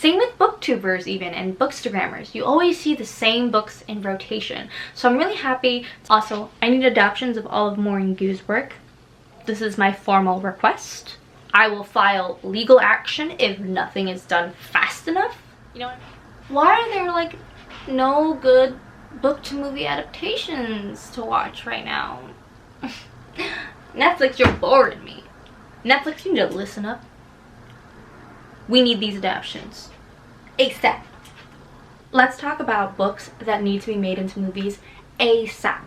Same with booktubers even, and bookstagrammers. You always see the same books in rotation. So I'm really happy. Also, I need adaptions of all of Maureen Gu's work. This is my formal request. I will file legal action if nothing is done fast enough. You know what? Why are there like no good book to movie adaptations to watch right now? Netflix, you're boring me. Netflix, you need to listen up. We need these adaptions ASAP. Let's talk about books that need to be made into movies ASAP.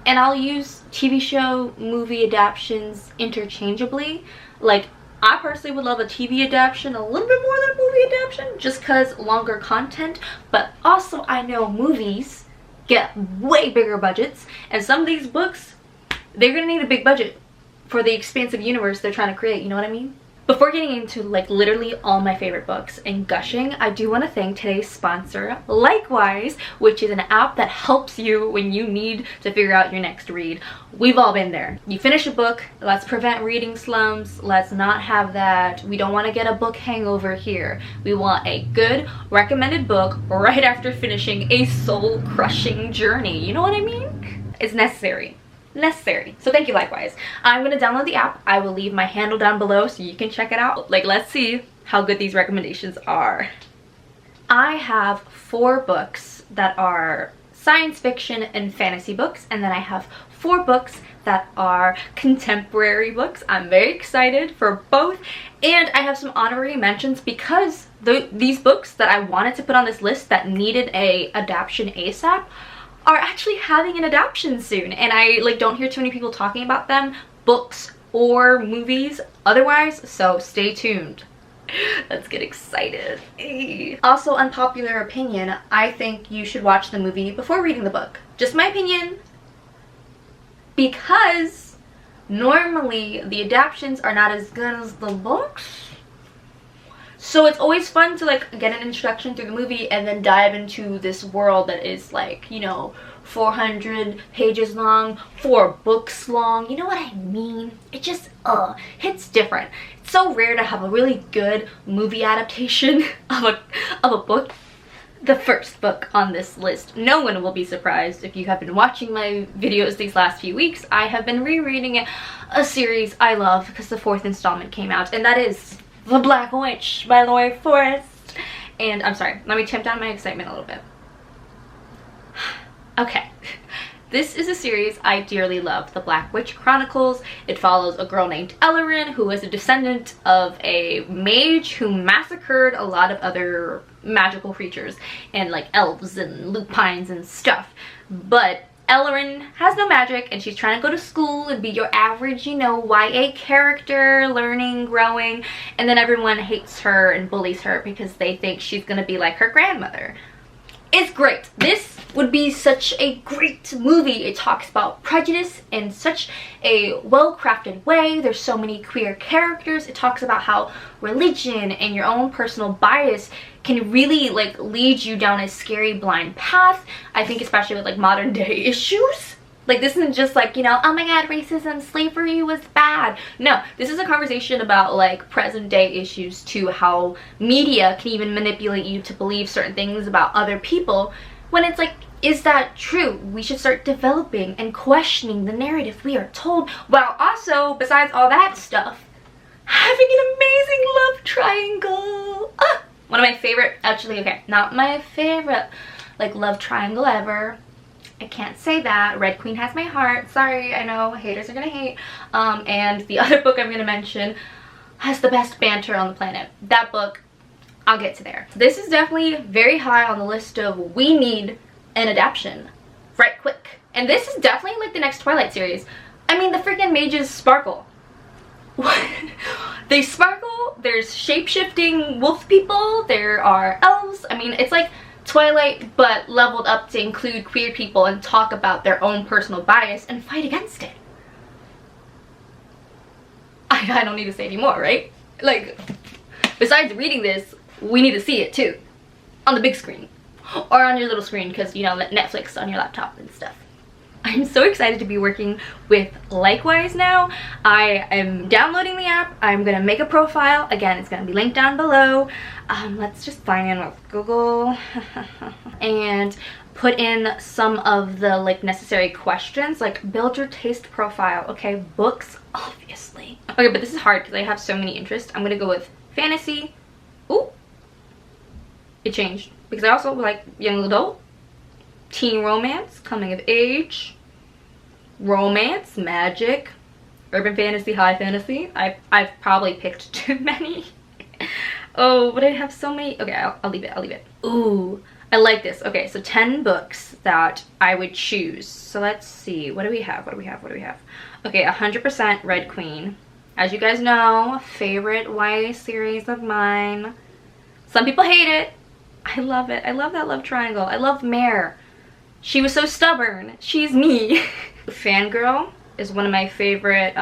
And I'll use TV show, movie adaptions interchangeably. Like, I personally would love a TV adaptation a little bit more than a movie adaptation, just because longer content. But also, I know movies get way bigger budgets, and some of these books, they're gonna need a big budget for the expansive universe they're trying to create, you know what I mean? Before getting into like literally all my favorite books and gushing, I do want to thank today's sponsor, Likewise, which is an app that helps you when you need to figure out your next read. We've all been there. You finish a book, let's prevent reading slumps, let's not have that. We don't want to get a book hangover here. We want a good recommended book right after finishing a soul-crushing journey. You know what I mean? It's necessary. So thank you, Likewise. I'm gonna download the app. I will leave my handle down below so you can check it out. Like, let's see how good these recommendations are. I have 4 books that are science fiction and fantasy books, and then I have 4 books that are contemporary books. I'm very excited for both, and I have some honorary mentions because these books that I wanted to put on this list that needed a adaptation ASAP are actually having an adaptation soon, and I like don't hear too many people talking about them, books or movies otherwise, so stay tuned. Let's get excited. Also, unpopular opinion, I think you should watch the movie before reading the book. Just my opinion, because normally the adaptations are not as good as the books. So it's always fun to like get an introduction through the movie and then dive into this world that is like, you know, 400 pages long, 4 books long. You know what I mean? It just hits different. It's so rare to have a really good movie adaptation of a book. The first book on this list, no one will be surprised if you have been watching my videos these last few weeks. I have been rereading a series I love because the 4th installment came out, and that is The Black Witch by Laurie Forest. And I'm sorry, let me tamp down my excitement a little bit. Okay, this is a series I dearly love, The Black Witch Chronicles. It follows a girl named Ellerin, who is a descendant of a mage who massacred a lot of other magical creatures and like elves and lupines and stuff. But Ellerin has no magic, and she's trying to go to school and be your average, you know, YA character, learning, growing, and then everyone hates her and bullies her because they think she's gonna be like her grandmother. It's great. This would be such a great movie. It talks about prejudice in such a well-crafted way. There's so many queer characters. It talks about how religion and your own personal bias can really like lead you down a scary blind path. I think especially with like modern day issues. Like, this isn't just like, you know, oh my god, racism, slavery was bad. No, this is a conversation about like present day issues too, how media can even manipulate you to believe certain things about other people when it's like, is that true? We should start developing and questioning the narrative we are told, while also, besides all that stuff, having an amazing love triangle. One of my favorite, actually, okay, not my favorite like love triangle ever. I can't say that. Red Queen has my heart. Sorry, I know haters are gonna hate. And the other book I'm gonna mention has the best banter on the planet. That book, I'll get to there. This is definitely very high on the list of we need an adaptation right quick. And this is definitely like the next Twilight series. I mean, the freaking mages sparkle. They sparkle. There's shape-shifting wolf people. There are elves. I mean, it's like Twilight, but leveled up to include queer people and talk about their own personal bias and fight against it. I don't need to say any more, right? Like, besides reading this, we need to see it too. On the big screen. Or on your little screen, because, you know, Netflix on your laptop and stuff. I'm so excited to be working with Likewise now. I am downloading the app. I'm gonna make a profile. Again, it's gonna be linked down below. Let's just sign in with Google and put in some of the like necessary questions, like build your taste profile. Okay, books, obviously. Okay, but this is hard because I have so many interests. I'm gonna go with fantasy. Ooh, it changed because I also like young adult, teen romance, coming of age, romance, magic, urban fantasy, high fantasy. I've probably picked too many. Oh, but I have so many. Okay, I'll leave it. Ooh, I like this. Okay, so 10 books that I would choose. So let's see. What do we have? Okay, 100% Red Queen. As you guys know, favorite YA series of mine. Some people hate it. I love it. I love that love triangle. I love Mare. She was so stubborn. She's me. Fangirl is one of my favorite.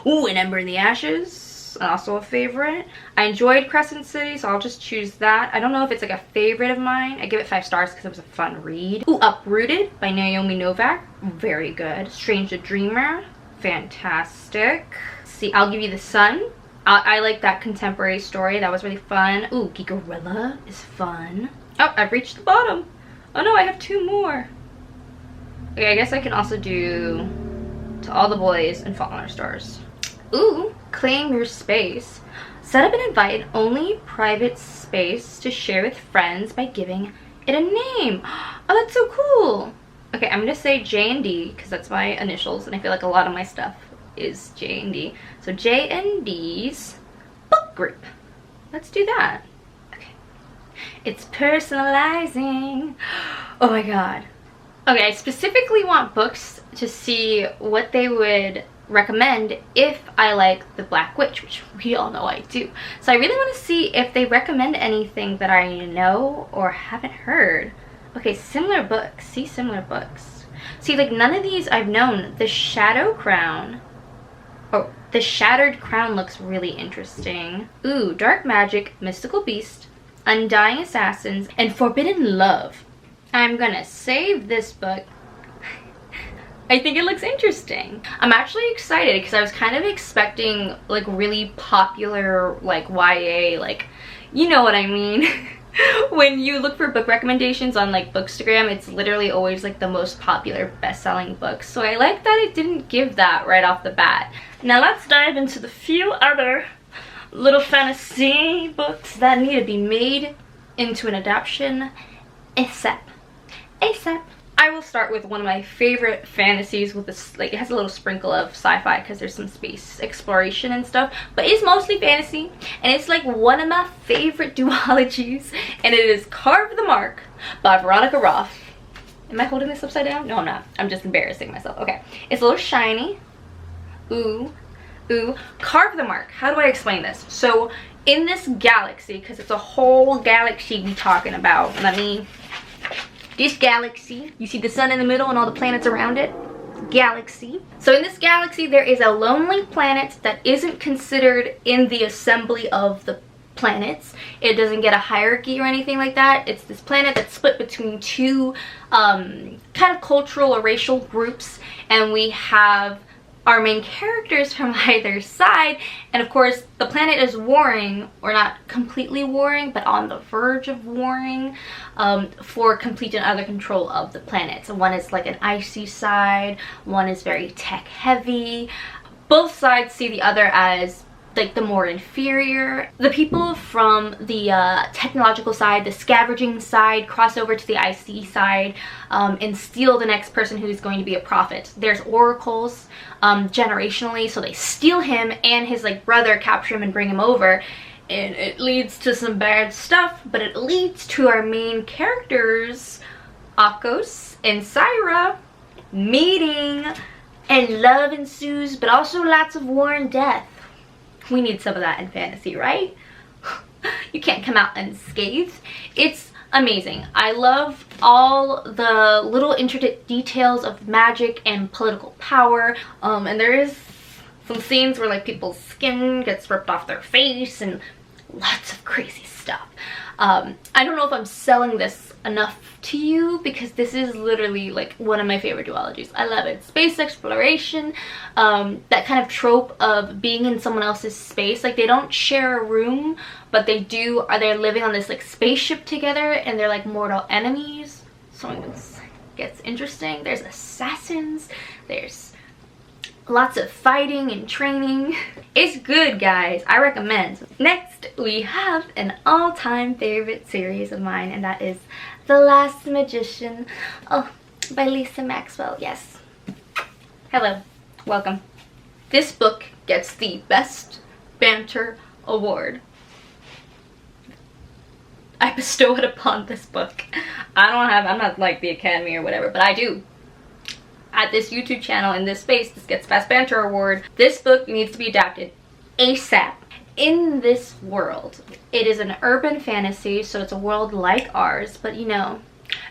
Ooh, and Ember in the Ashes, also a favorite. I enjoyed Crescent City, so I'll just choose that. I don't know if it's like a favorite of mine. I give it 5 stars because it was a fun read. Ooh, Uprooted by Naomi Novak, very good. Strange the Dreamer, fantastic. See, I'll Give You the Sun. I like that contemporary story. That was really fun. Ooh, Geekerella is fun. Oh, I've reached the bottom. Oh no, I have 2 more. Okay, I guess I can also do To All the Boys and Fault in Our Stars. Ooh, Claim Your Space. Set up an invite-only private space to share with friends by giving it a name. Oh, that's so cool. Okay, I'm gonna say J and D because that's my initials, and I feel like a lot of my stuff is J and D. So J and D's book group. Let's do that. Okay. It's personalizing. Oh my god. Okay, I specifically want books to see what they would recommend if I like The Black Witch, which we all know I do. So I really want to see if they recommend anything that I know or haven't heard. Okay, similar books. See similar books. See, like none of these I've known. The Shadow Crown. Oh, The Shattered Crown looks really interesting. Ooh, Dark Magic, Mystical Beast, Undying Assassins, and Forbidden Love. I'm gonna save this book. I think it looks interesting. I'm actually excited because I was kind of expecting like really popular like YA, like, you know what I mean. When you look for book recommendations on like Bookstagram, it's literally always like the most popular best-selling books. So I like that it didn't give that right off the bat. Now let's dive into the few other little fantasy books that need to be made into an adaptation ASAP. I will start with one of my favorite fantasies with this, like it has a little sprinkle of sci-fi because there's some space exploration and stuff, but it's mostly fantasy, and it's like one of my favorite duologies, and it is Carve the Mark by Veronica Roth. Am I holding this upside down? No, I'm not. I'm just embarrassing myself. Okay, it's a little shiny. Ooh, Carve the Mark. How do I explain this? So in this galaxy, because it's a whole galaxy we talking about, this galaxy, you see the sun in the middle and all the planets around it? Galaxy. So in this galaxy, there is a lonely planet that isn't considered in the assembly of the planets. It doesn't get a hierarchy or anything like that. It's this planet that's split between 2 kind of cultural or racial groups, and we have our main characters from either side, and of course the planet is warring, or not completely warring, but on the verge of warring for complete and utter control of the planet. So one is like an icy side, one is very tech heavy. Both sides see the other as like the more inferior. The people from the technological side, the scavenging side, cross over to the IC side and steal the next person who's going to be a prophet. There's oracles generationally, so they steal him and his like brother, capture him and bring him over, and it leads to some bad stuff, but it leads to our main characters, Akos and Syra, meeting, and love ensues, but also lots of war and death. We need some of that in fantasy, right? You can't come out unscathed. It's amazing. I love all the little intricate details of magic and political power. And there is some scenes where like people's skin gets ripped off their face and lots of crazy stuff. I don't know if I'm selling this enough to you, because this is literally like one of my favorite duologies. I love it. Space exploration, that kind of trope of being in someone else's space. Like, they don't share a room, but they're living on this like spaceship together, and they're like mortal enemies. So it gets interesting. There's assassins, there's lots of fighting and training. It's good, guys. I recommend. Next, we have an all-time favorite series of mine, and that is The Last Magician, by Lisa Maxwell. Yes. Hello. Welcome. This book gets the Best Banter Award. I bestow it upon this book. I'm not like the Academy or whatever, but I do. At this YouTube channel, in this space, this gets Best Banter Award. This book needs to be adapted ASAP. In this world, it is an urban fantasy, so it's a world like ours, but you know,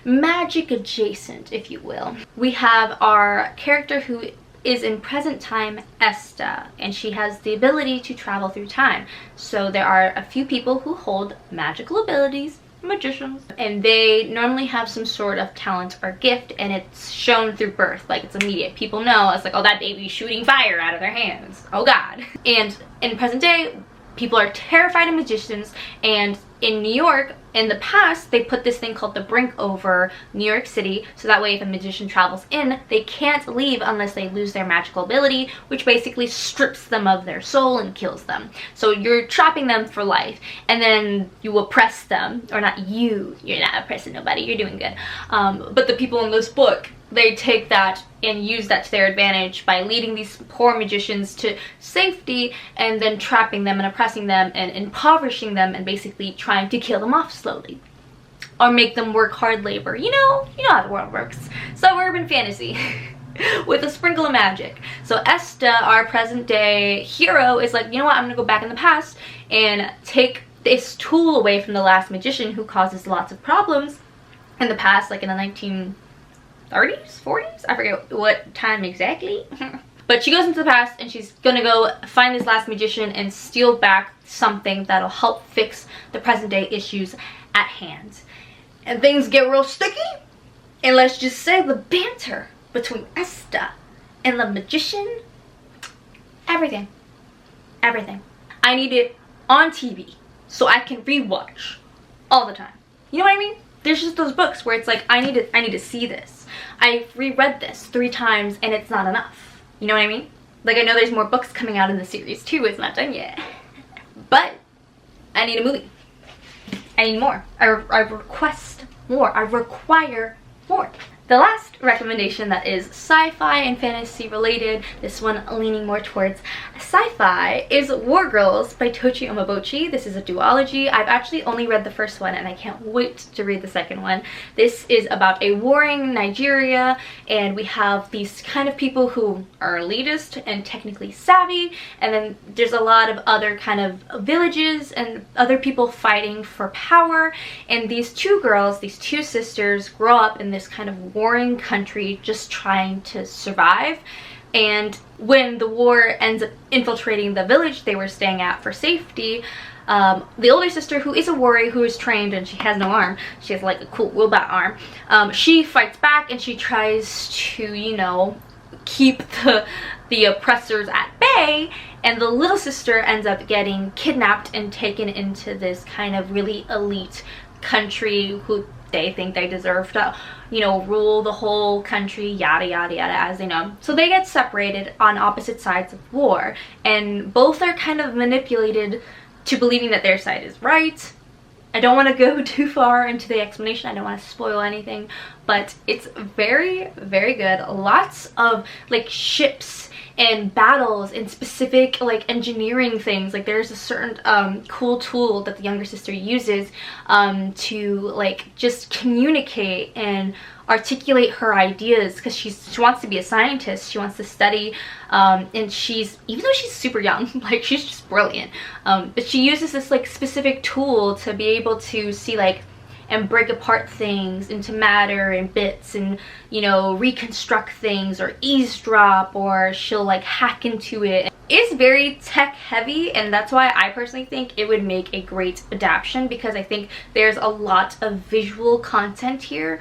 magic adjacent, if you will. We have our character who is in present time, Esta, and she has the ability to travel through time. So there are a few people who hold magical abilities, magicians, and they normally have some sort of talent or gift, and it's shown through birth. Like, it's immediate. People know. It's like, oh, that baby's shooting fire out of their hands, oh god. And in present day, people are terrified of magicians, and in New York, in the past, they put this thing called the brink over New York City, so that way if a magician travels in, they can't leave unless they lose their magical ability, which basically strips them of their soul and kills them. So you're trapping them for life, and then you oppress them, or not you, you're not oppressing nobody, you're doing good. But the people in this book, they take that and use that to their advantage by leading these poor magicians to safety, and then trapping them and oppressing them and impoverishing them, and basically trying to kill them off slowly or make them work hard labor. You know how the world works. So urban fantasy with a sprinkle of magic. So Esta, our present day hero, is like, you know what, I'm gonna go back in the past and take this tool away from the last magician who causes lots of problems in the past, like in the 1930s, 40s? I forget what time exactly. But she goes into the past and she's gonna go find this last magician and steal back something that'll help fix the present day issues at hand. And things get real sticky, and let's just say the banter between Esta and the magician, everything. I need it on TV so I can rewatch all the time. You know what I mean? There's just those books where it's like, I need to see this. I've reread this 3 times and it's not enough. You know what I mean? Like, I know there's more books coming out in the series too, it's not done yet. But I need a movie. I need more. I request more. I require more. The last recommendation that is sci-fi and fantasy related, this one leaning more towards sci-fi, is War Girls by Tochi Omobochi. This is a duology. I've actually only read the first one and I can't wait to read the second one. This is about a warring Nigeria, and we have these kind of people who are elitist and technically savvy, and then there's a lot of other kind of villages and other people fighting for power, and these 2 girls, these 2 sisters, grow up in this kind of warring country just trying to survive. And when the war ends up infiltrating the village they were staying at for safety, the older sister, who is a warrior, who is trained and she has no arm, she has like a cool robot arm, she fights back and she tries to, you know, keep the oppressors at bay, and the little sister ends up getting kidnapped and taken into this kind of really elite country who they think they deserve to, you know, rule the whole country, yada yada yada, as they know. So they get separated on opposite sides of war, and both are kind of manipulated to believing that their side is right. I don't want to go too far into the explanation, I don't want to spoil anything, but it's very, very good. Lots of like ships and battles and specific like engineering things. Like, there's a certain cool tool that the younger sister uses to like just communicate and articulate her ideas, because she wants to be a scientist, she wants to study, and she's, even though she's super young, like, she's just brilliant, but she uses this like specific tool to be able to see like and break apart things into matter and bits, and, you know, reconstruct things or eavesdrop, or she'll like hack into it. is very tech heavy, and that's why I personally think it would make a great adaptation, because I think there's a lot of visual content here.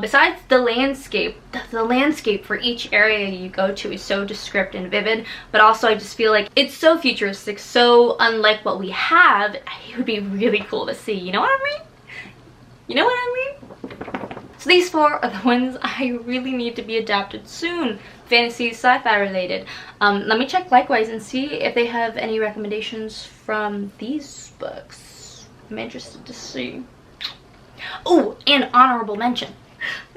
Besides the landscape for each area you go to is so descriptive and vivid, but also I just feel like it's so futuristic, so unlike what we have. It would be really cool to see, you know what I mean? You know what I mean? So these 4 are the ones I really need to be adapted soon. Fantasy, sci-fi related. Let me check likewise and see if they have any recommendations from these books. I'm interested to see. Oh, and honorable mention.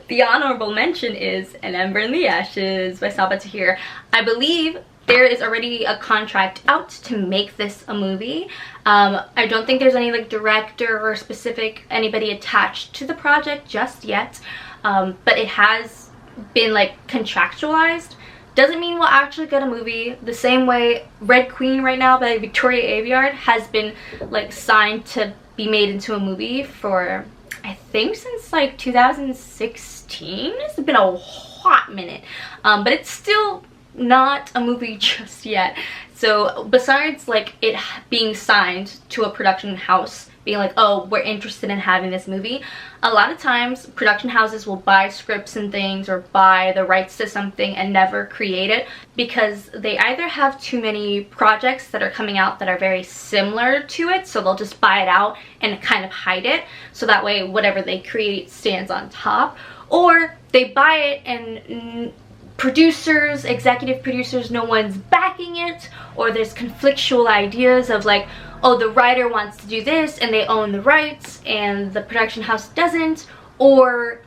The honorable mention is An Ember in the Ashes by Sabaa Tahir. I believe there is already a contract out to make this a movie. I don't think there's any like director or specific anybody attached to the project just yet, but it has been like contractualized. Doesn't mean we'll actually get a movie. The same way Red Queen right now by Victoria Aveyard has been like signed to be made into a movie for, I think, since like 2016. It's been a hot minute, but it's still not a movie just yet. So besides like it being signed to a production house being like, oh, we're interested in having this movie, a lot of times production houses will buy scripts and things or buy the rights to something and never create it, because they either have too many projects that are coming out that are very similar to it, so they'll just buy it out and kind of hide it, so that way whatever they create stands on top, or they buy it and producers, executive producers, no one's backing it, or there's conflictual ideas of like, oh, the writer wants to do this and they own the rights and the production house doesn't, or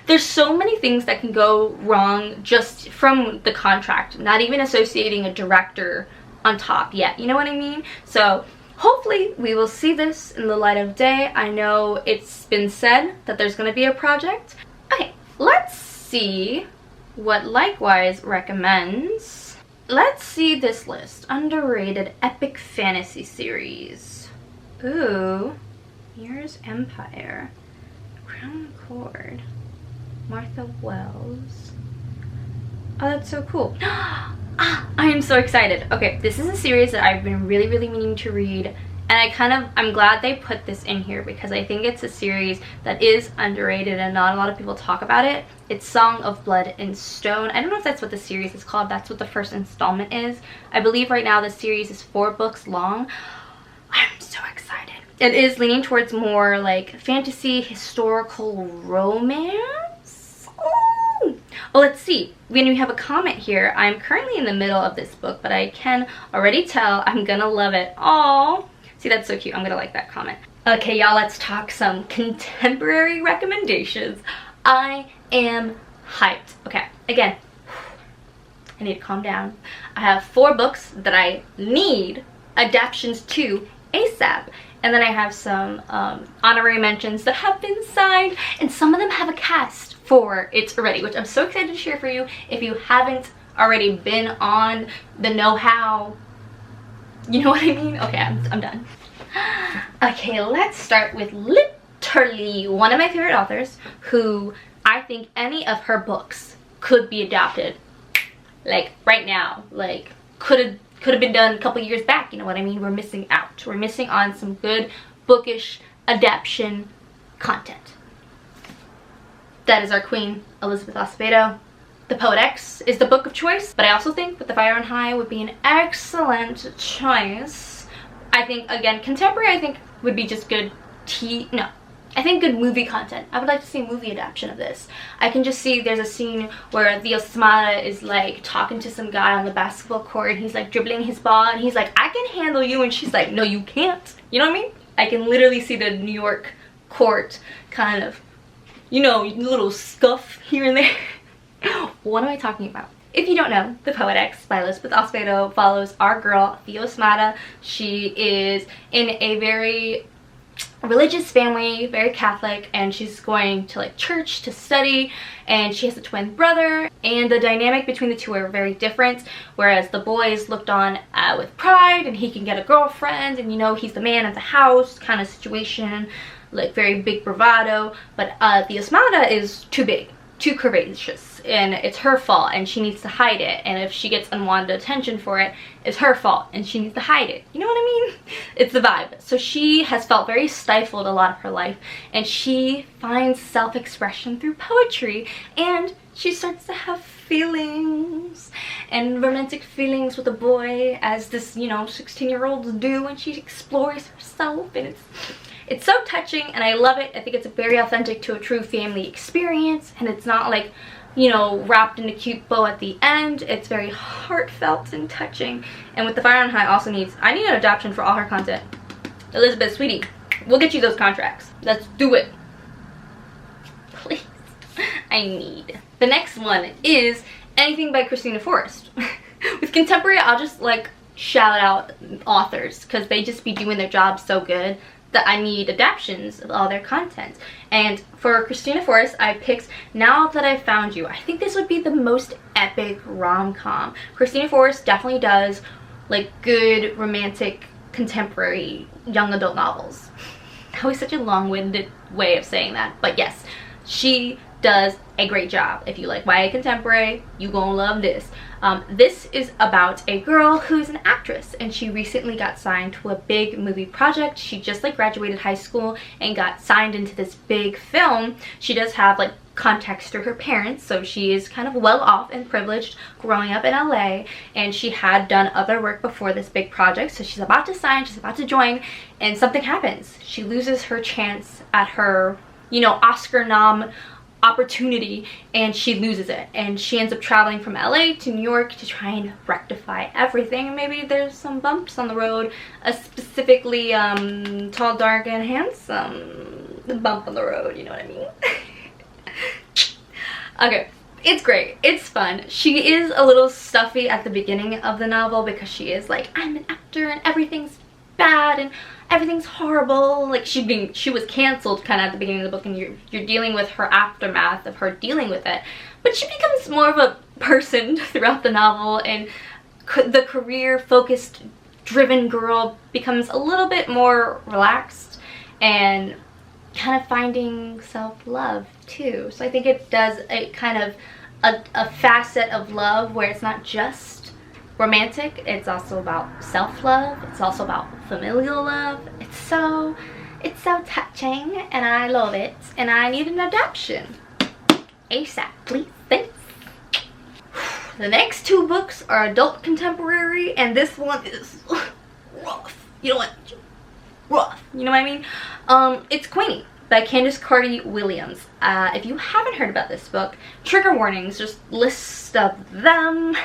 there's so many things that can go wrong just from the contract, not even associating a director on top yet, you know what I mean? So hopefully we will see this in the light of day. I know it's been said that there's going to be a project. Okay, let's see what Likewise recommends. Let's see this list. Underrated epic fantasy series. Ooh, Mirror's Empire, Crown Cord, Martha Wells. Oh, that's so cool. I am so excited. Okay, this is a series that I've been really meaning to read, and I'm glad they put this in here because I think it's a series that is underrated and not a lot of people talk about it. It's Song of Blood and Stone. I don't know if that's what the series is called. That's what the first installment is. I believe right now the series is 4 books long. I'm so excited. It is leaning towards more like fantasy, historical romance. Oh, let's see. We have a comment here. I'm currently in the middle of this book, but I can already tell I'm gonna love it. Aww. See, that's so cute. I'm gonna like that comment. Okay, y'all, let's talk some contemporary recommendations. I am hyped. Okay, again, I need to calm down. I have 4 books that I need adaptions to ASAP. And then I have some honorary mentions that have been signed, and some of them have a cast for it already, which I'm so excited to share for you. If you haven't already been on the know-how, you know what I mean? Okay, I'm done. Okay, let's start with literally one of my favorite authors who I think any of her books could be adapted like right now. Like could have been done a couple years back, you know what I mean? We're missing out. We're missing on some good bookish adaptation content. That is our queen, Elizabeth Acevedo. The Poet X is the book of choice, but I also think With the Fire on High would be an excellent choice. I think, again, contemporary I think would be just good I think good movie content. I would like to see a movie adaptation of this. I can just see there's a scene where the Osmada is like talking to some guy on the basketball court, and he's like dribbling his ball and he's like, I can handle you, and she's like, no you can't. You know what I mean? I can literally see the New York court kind of, you know, little scuff here and there. What am I talking about? If you don't know, The Poet X by Elizabeth Acevedo follows our girl, Theo Osmada. She is in a very religious family, very Catholic, and she's going to like church to study, and she has a twin brother, and the dynamic between the two are very different. Whereas the boy is looked on with pride, and he can get a girlfriend, and you know, he's the man of the house kind of situation, like very big bravado. But the Osmada is too big. too curvaceous and it's her fault and she needs to hide it, and if she gets unwanted attention for it, it's her fault and she needs to hide it. You know what I mean? It's the vibe. So she has felt very stifled a lot of her life, and she finds self-expression through poetry, and she starts to have feelings and romantic feelings with a boy, as this, you know, 16-year-olds do, and she explores herself, and it's so touching and I love it. I think it's very authentic to a true family experience, and it's not like, you know, wrapped in a cute bow at the end. It's very heartfelt and touching. And with the Fire on High also needs, I need an adoption for all her content. Elizabeth, sweetie, we'll get you those contracts. Let's do it. Please. I need. The next one is anything by Christina Forrest. With contemporary, I'll just like shout out authors because they just be doing their job so good that I need adaptions of all their content. And for Christina Forrest, I picked Now That I've Found You. I think this would be the most epic rom-com. Christina Forrest definitely does like good romantic contemporary young adult novels. That was such a long-winded way of saying that, but yes, she does a great job. If you like YA contemporary, you gonna love this. This is about a girl who's an actress, and she recently got signed to a big movie project. She just like graduated high school and got signed into this big film. She does have like contacts through her parents, so she is kind of well off and privileged growing up in LA, and she had done other work before this big project. So she's about to sign, she's about to join, and something happens. She loses her chance at her, you know, Oscar nom opportunity, and she loses it, and she ends up traveling from LA to New York to try and rectify everything. Maybe there's some bumps on the road, specifically tall, dark, and handsome. The bump on the road, you know what I mean? Okay, it's great, it's fun. She is a little stuffy at the beginning of the novel because she is like, I'm an actor and everything's bad and everything's horrible. Like she was canceled kind of at the beginning of the book, and you're dealing with her aftermath of her dealing with it. But she becomes more of a person throughout the novel, and the career focused driven girl becomes a little bit more relaxed and kind of finding self-love too. So I think it does a kind of a facet of love where it's not just romantic, it's also about self-love, it's also about familial love. It's so touching, and I love it, and I need an adaptation ASAP, please. Thanks. The next two books are adult contemporary, and this one is rough. You know what? Rough. You know what I mean? It's Queenie by Candace Carty Williams. If you haven't heard about this book, trigger warnings, just list of them.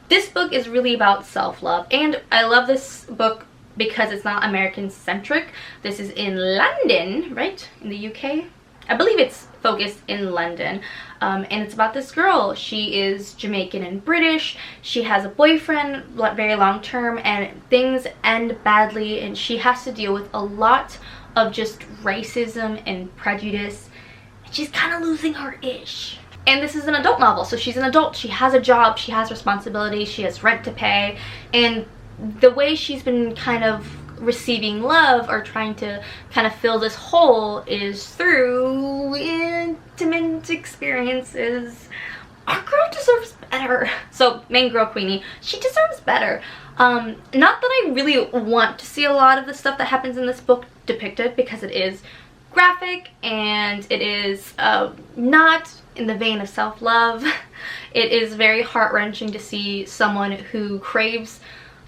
This book is really about self-love, and I love this book because it's not American-centric. This is in London, right? In the UK? I believe it's focused in London, and it's about this girl. She is Jamaican and British. She has a boyfriend, very long-term, and things end badly, and she has to deal with a lot of just racism and prejudice. She's kind of losing her ish. And this is an adult novel, so she's an adult, she has a job, she has responsibilities, she has rent to pay, and the way she's been kind of receiving love or trying to kind of fill this hole is through intimate experiences. Our girl deserves better. So main girl Queenie, she deserves better. Not that I really want to see a lot of the stuff that happens in this book depicted, because it is graphic and it is not in the vein of self-love. It is very heart-wrenching to see someone who craves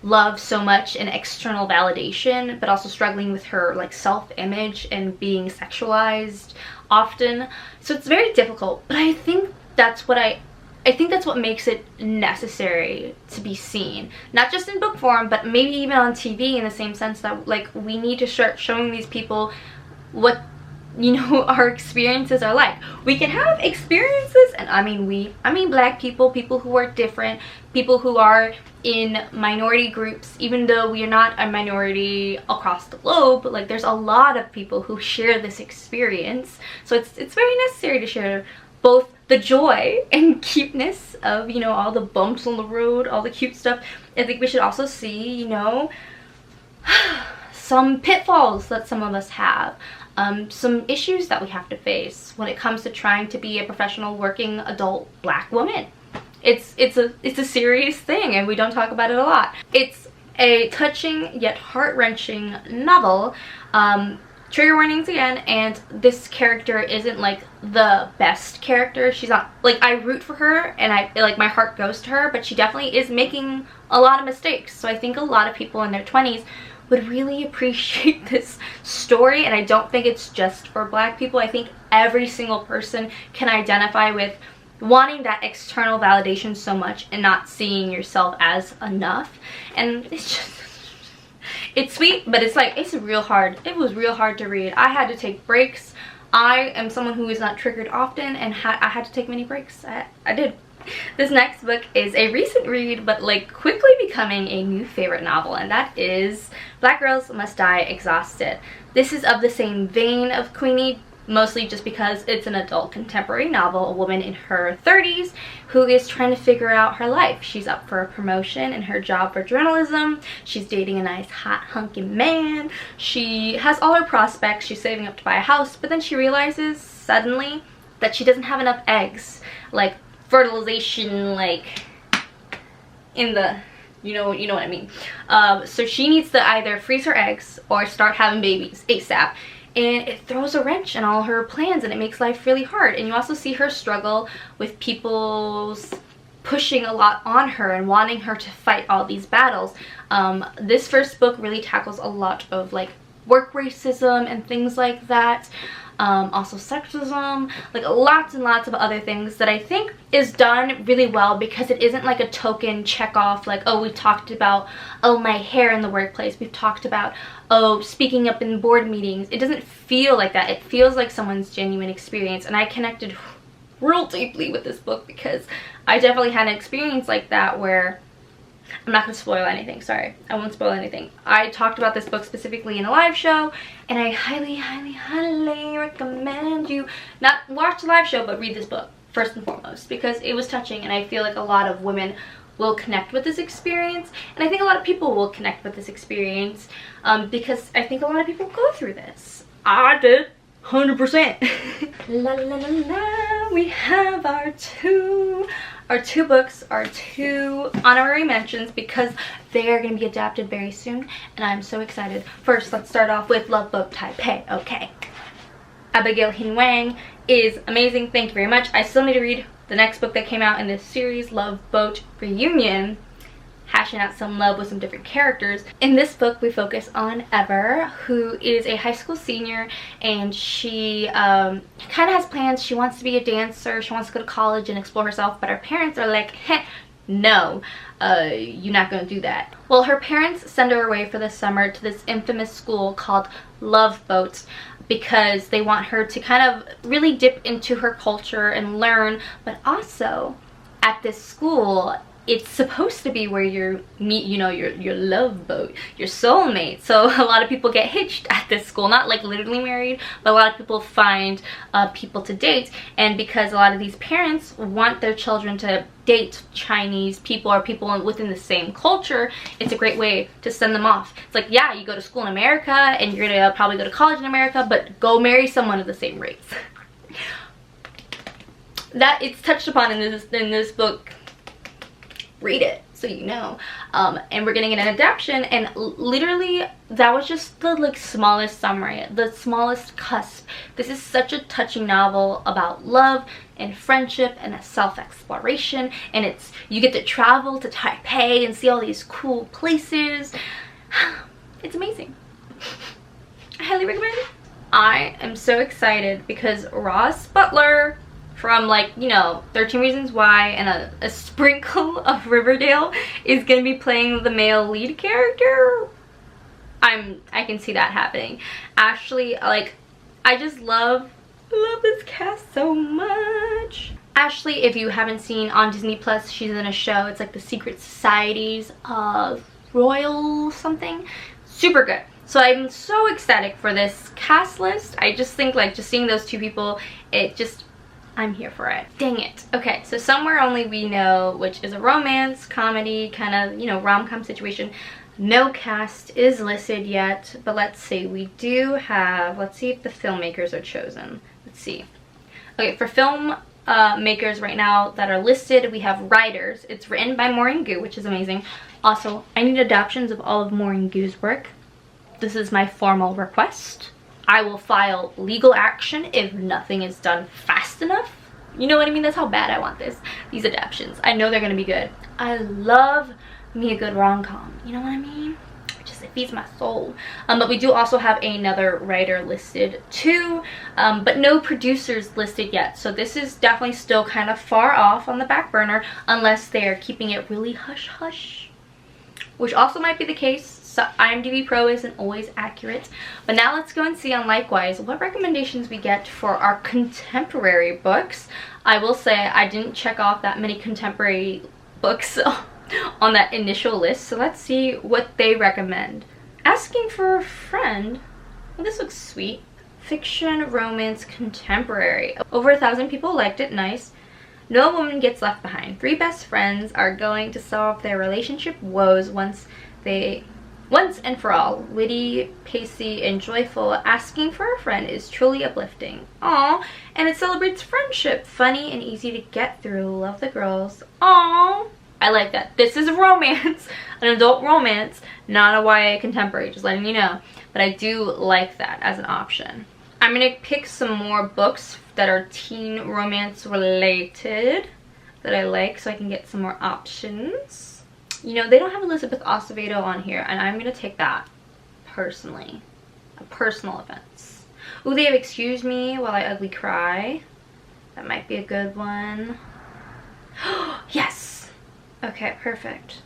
love so much and external validation, but also struggling with her like self-image and being sexualized often. So it's very difficult, but I think that's what that's what makes it necessary to be seen, not just in book form, but maybe even on TV, in the same sense that like we need to start showing these people what, you know, our experiences are like. We can have experiences, and I mean black people, people who are different, people who are in minority groups, even though we are not a minority across the globe. Like there's a lot of people who share this experience, so it's very necessary to share both the joy and cuteness of, you know, all the bumps on the road, all the cute stuff. I think we should also see, you know, some pitfalls that some of us have, some issues that we have to face when it comes to trying to be a professional working adult Black woman. It's a serious thing, and we don't talk about it a lot. It's a touching yet heart-wrenching novel. Trigger warnings again, and this character isn't like the best character. She's not, like, I root for her and my heart goes to her, but she definitely is making a lot of mistakes. So I think a lot of people in their 20s would really appreciate this story, and I don't think it's just for Black people. I think every single person can identify with wanting that external validation so much and not seeing yourself as enough. And it's just, it's sweet, but it's like, it's real hard. It was real hard to read. I had to take breaks. I am someone who is not triggered often, and I had to take many breaks. I did. This next book is a recent read, but like quickly becoming a new favorite novel, and that is Black Girls Must Die Exhausted. This is of the same vein of Queenie, mostly just because it's an adult contemporary novel, a woman in her 30s who is trying to figure out her life. She's up for a promotion in her job for journalism. She's dating a nice hot hunky man. She has all her prospects. She's saving up to buy a house, but then she realizes suddenly that she doesn't have enough eggs, like fertilization, like in the, you know what I mean. So she needs to either freeze her eggs or start having babies ASAP. And it throws a wrench in all her plans, and it makes life really hard. And you also see her struggle with people's pushing a lot on her and wanting her to fight all these battles. This first book really tackles a lot of like work racism and things like that. Also sexism, like lots and lots of other things that I think is done really well, because it isn't like a token check off, like, oh, we talked about, oh, my hair in the workplace, we've talked about, oh, speaking up in board meetings. It doesn't feel like that. It feels like someone's genuine experience, and I connected real deeply with this book because I definitely had an experience like that where, I'm not going to spoil anything, sorry, I won't spoil anything. I talked about this book specifically in a live show, and I highly, highly, highly recommend you not watch the live show, but read this book first and foremost, because it was touching, and I feel like a lot of women will connect with this experience, and I think a lot of people will connect with this experience, because I think a lot of people go through this. I did. 100%. La la la la, we have our two books, our two honorary mentions, because they are going to be adapted very soon, and I'm so excited. First, let's start off with Love Boat Taipei. Okay, Abigail Hin Wang is amazing. Thank you very much. I still need to read the next book that came out in this series, Love Boat Reunion, hashing out some love with some different characters. In this book, we focus on Ever, who is a high school senior, and she kind of has plans. She wants to be a dancer, she wants to go to college and explore herself, but her parents are like, heh, no, you're not gonna do that. Well, her parents send her away for the summer to this infamous school called Love Boat, because they want her to kind of really dip into her culture and learn, but also at this school, it's supposed to be where you meet, you know, your love boat, your soulmate. So a lot of people get hitched at this school, not like literally married, but a lot of people find people to date. And because a lot of these parents want their children to date Chinese people or people within the same culture, it's a great way to send them off. It's like, yeah, you go to school in America and you're gonna probably go to college in America, but go marry someone of the same race. That it's touched upon in this book. Read it so you know. And we're getting an adaptation, and literally that was just the like smallest summary, the smallest cusp. This is such a touching novel about love and friendship and self-exploration, and it's, you get to travel to Taipei and see all these cool places. It's amazing. I highly recommend it. I am so excited because Ross Butler from, like, you know, 13 Reasons Why and a sprinkle of Riverdale is gonna be playing the male lead character. I can see that happening. Ashley, like, I just love this cast so much. Ashley, if you haven't seen on Disney Plus, she's in a show. It's like the Secret Societies of Royal something. Super good. So I'm so ecstatic for this cast list. I just think, like, just seeing those two people, it just, I'm here for it. Dang it. Okay, so Somewhere Only We Know, which is a romance, comedy, kind of, you know, rom-com situation. No cast is listed yet, but let's see. We do have, let's see if the filmmakers are chosen. Let's see. Okay, for film makers right now that are listed, we have writers. It's written by Maureen Gu, which is amazing. Also, I need adaptions of all of Maureen Gu's work. This is my formal request. I will file legal action if nothing is done fast enough. You know what I mean? That's how bad I want these adaptions. I know they're gonna be good. I love me a good rom-com. You know what I mean? It feeds my soul. But we do also have another writer listed too, but no producers listed yet. So this is definitely still kind of far off on the back burner unless they're keeping it really hush-hush, which also might be the case. So IMDb Pro isn't always accurate. But now let's go and see on Likewise what recommendations we get for our contemporary books. I will say I didn't check off that many contemporary books on that initial list, so let's see what they recommend. Asking for a Friend. Well, this looks sweet. Fiction, romance, contemporary. Over 1,000 people liked it. Nice. No woman gets left behind. 3 best friends are going to solve their relationship woes once and for all. Witty, pacey, and joyful. Asking for a Friend is truly uplifting. Aww. And it celebrates friendship. Funny and easy to get through. Love the girls. Aww. I like that. This is a romance, an adult romance, not a YA contemporary, just letting you know. But I do like that as an option. I'm going to pick some more books that are teen romance related that I like so I can get some more options. You know, they don't have Elizabeth Acevedo on here, and I'm going to take that personally. A personal offense. Ooh, they have Excuse Me While I Ugly Cry. That might be a good one. Yes! Okay, perfect.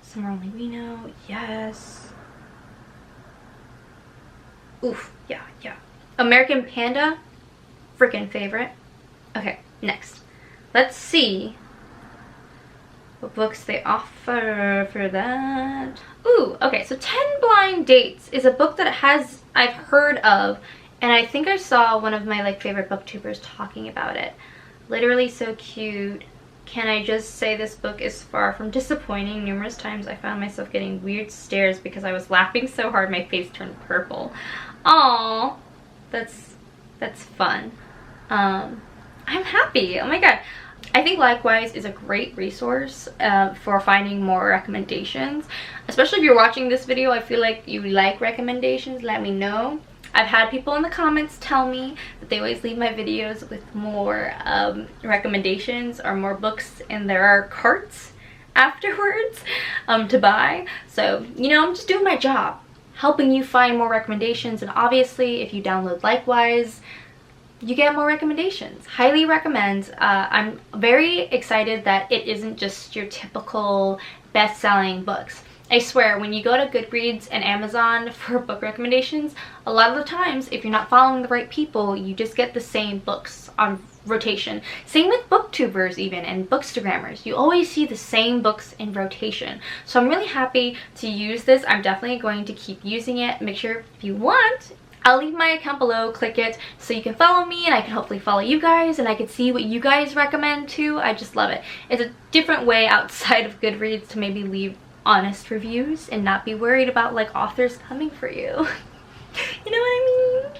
Summer Only We Know, yes. Oof, yeah. American Panda, freaking favorite. Okay, next. Let's see what books they offer for that. Ooh, okay, so 10 Blind Dates is a book that I've heard of, and I think I saw one of my favorite booktubers talking about it. Literally so cute. Can I just say this book is far from disappointing? Numerous times I found myself getting weird stares because I was laughing so hard my face turned purple. Aww, that's fun. I'm happy. Oh my god. I think Likewise is a great resource for finding more recommendations. Especially if you're watching this video, I feel like you like recommendations, let me know. I've had people in the comments tell me that they always leave my videos with more recommendations or more books in their carts afterwards to buy. So, you know, I'm just doing my job, helping you find more recommendations. And obviously, if you download Likewise, you get more recommendations. Highly recommend. I'm very excited that it isn't just your typical best-selling books. I swear, when you go to Goodreads and Amazon for book recommendations, a lot of the times, if you're not following the right people, you just get the same books on rotation. Same with booktubers even, and bookstagrammers. You always see the same books in rotation. So I'm really happy to use this. I'm definitely going to keep using it. Make sure if you want, I'll leave my account below, click it so you can follow me and I can hopefully follow you guys and I can see what you guys recommend too. I just love it. It's a different way outside of Goodreads to maybe leave honest reviews and not be worried about authors coming for you. You know what I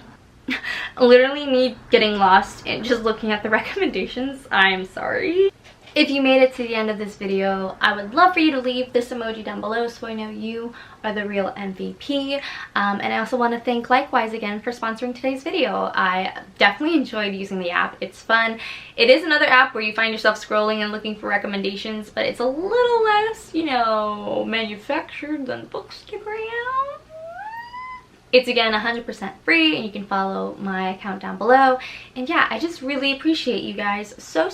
mean? Literally me getting lost and just looking at the recommendations. I'm sorry. If you made it to the end of this video, I would love for you to leave this emoji down below so I know you are the real MVP. And I also want to thank Likewise again for sponsoring today's video. I definitely enjoyed using the app. It's fun. It is another app where you find yourself scrolling and looking for recommendations, but it's a little less, you know, manufactured than Bookstagram. It's again 100% free and you can follow my account down below. And yeah, I just really appreciate you guys so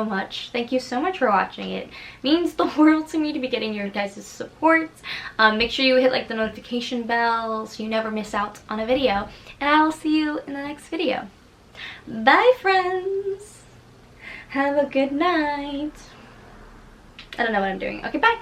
much. Thank you so much for watching. It means the world to me to be getting your guys' support. Make sure you hit the notification bell so you never miss out on a video. And I will see you in the next video. Bye friends. Have a good night. I don't know what I'm doing. Okay, bye.